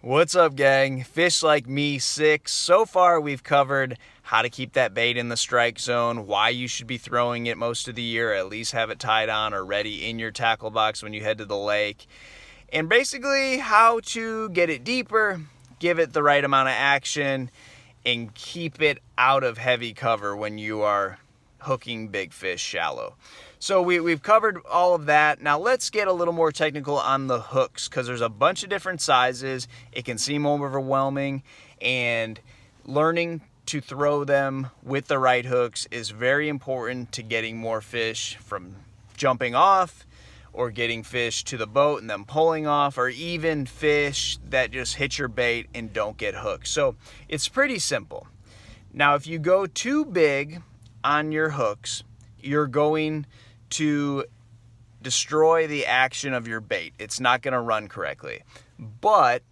What's up, gang? Fish Like Me 6. So far, we've covered how to keep that bait in the strike zone, why you should be throwing it most of the year, at least have it tied on or ready in your tackle box when you head to the lake, and basically how to get it deeper, give it the right amount of action, and keep it out of heavy cover when you are hooking big fish shallow. So we've covered all of that. Now let's get a little more technical on the hooks, because there's a bunch of different sizes. It can seem overwhelming, and learning to throw them with the right hooks is very important to getting more fish from jumping off, or getting fish to the boat and then pulling off, or even fish that just hit your bait and don't get hooked. So it's pretty simple. Now if you go too big on your hooks, you're going to destroy the action of your bait. It's not going to run correctly. But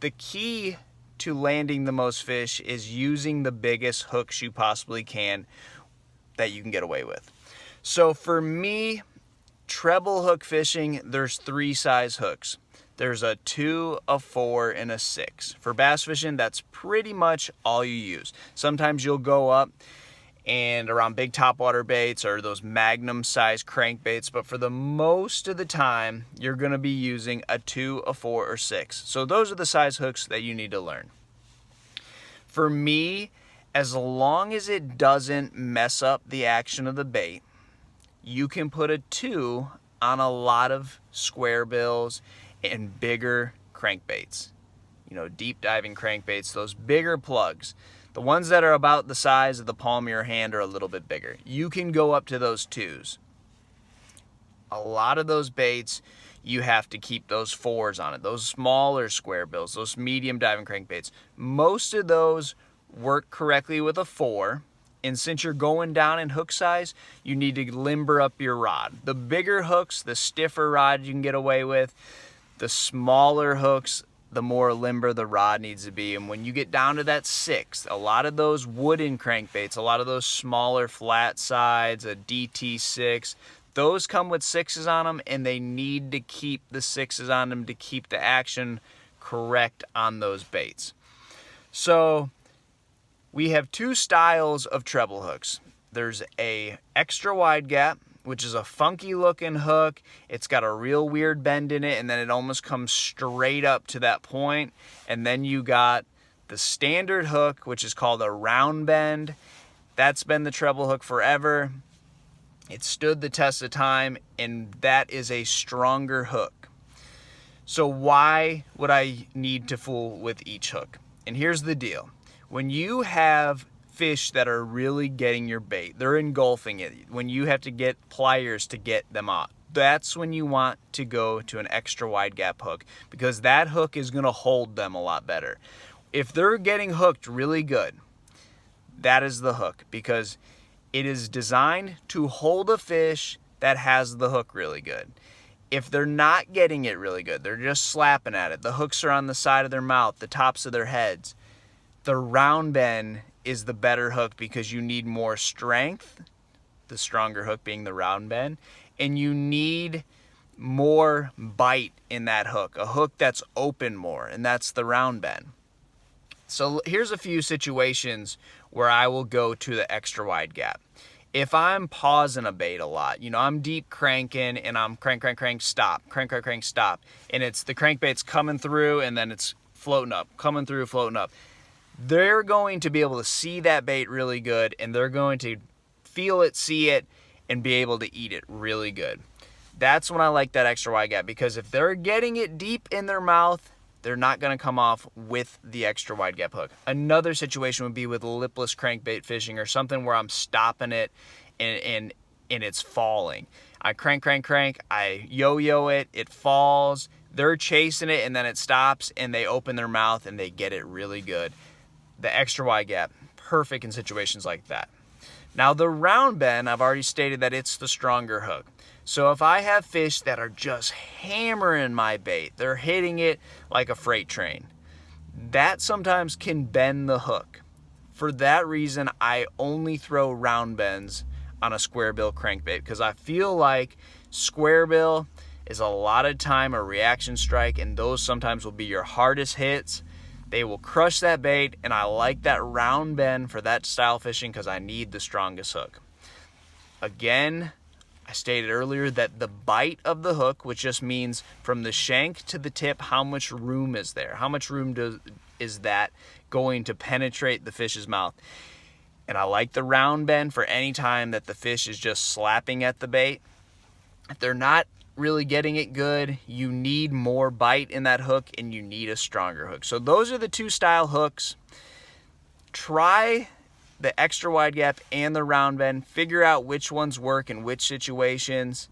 the key to landing the most fish is using the biggest hooks you possibly can that you can get away with. So for me, treble hook fishing, there's 3 size hooks. There's a 2, a 4, and a 6. For bass fishing, that's pretty much all you use. Sometimes you'll go up and around big topwater baits or those magnum size crankbaits, but for the most of the time, you're gonna be using a 2, a 4, or 6. So those are the size hooks that you need to learn. For me, as long as it doesn't mess up the action of the bait, you can put a 2 on a lot of square bills and bigger crankbaits. You know, deep diving crankbaits, those bigger plugs. The ones that are about the size of the palm of your hand are a little bit bigger. You can go up to those 2s. A lot of those baits, you have to keep those 4s on it. Those smaller square bills, those medium diving crankbaits. Most of those work correctly with a 4. And since you're going down in hook size, you need to limber up your rod. The bigger hooks, the stiffer rod you can get away with. The smaller hooks, the more limber the rod needs to be. And when you get down to that 6, a lot of those wooden crankbaits, a lot of those smaller flat sides, a DT6, those come with 6s on them, and they need to keep the 6s on them to keep the action correct on those baits. So we have 2 styles of treble hooks. There's a extra wide gap, which is a funky looking hook. It's got a real weird bend in it, and then it almost comes straight up to that point. And then you got the standard hook, which is called a round bend. That's been the treble hook forever. It stood the test of time, and that is a stronger hook. So why would I need to fool with each hook? And here's the deal. When you have fish that are really getting your bait, they're engulfing it, when you have to get pliers to get them out, that's when you want to go to an extra wide gap hook, because that hook is going to hold them a lot better. If they're getting hooked really good, that is the hook, because it is designed to hold a fish that has the hook really good. If they're not getting it really good, they're just slapping at it, the hooks are on the side of their mouth, the tops of their heads, the round bend is the better hook, because you need more strength, the stronger hook being the round bend, and you need more bite in that hook, a hook that's open more, and that's the round bend. So here's a few situations where I will go to the extra wide gap. If I'm pausing a bait a lot, you know, I'm deep cranking and I'm crank, stop, crank, stop, and it's the crankbait's coming through and then it's floating up, coming through, floating up. They're going to be able to see that bait really good, and they're going to feel it, see it, and be able to eat it really good. That's when I like that extra wide gap, because if they're getting it deep in their mouth, they're not going to come off with the extra wide gap hook. Another situation would be with lipless crankbait fishing, or something where I'm stopping it and it's falling. I crank, I yo-yo it, it falls, they're chasing it, and then it stops, and they open their mouth and they get it really good. The extra wide gap, perfect in situations like that. Now the round bend, I've already stated that it's the stronger hook. So if I have fish that are just hammering my bait, they're hitting it like a freight train, that sometimes can bend the hook. For that reason, I only throw round bends on a square bill crankbait, because I feel like square bill is a lot of time a reaction strike, and those sometimes will be your hardest hits. They will crush that bait, and I like that round bend for that style fishing because I need the strongest hook. Again, I stated earlier that the bite of the hook, which just means from the shank to the tip, how much room is there? How much room is that going to penetrate the fish's mouth? And I like the round bend for any time that the fish is just slapping at the bait. If they're not really getting it good, you need more bite in that hook and you need a stronger hook. So those are the two style hooks. Try the extra wide gap and the round bend. Figure out which ones work in which situations.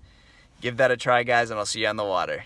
Give that a try, guys, and I'll see you on the water.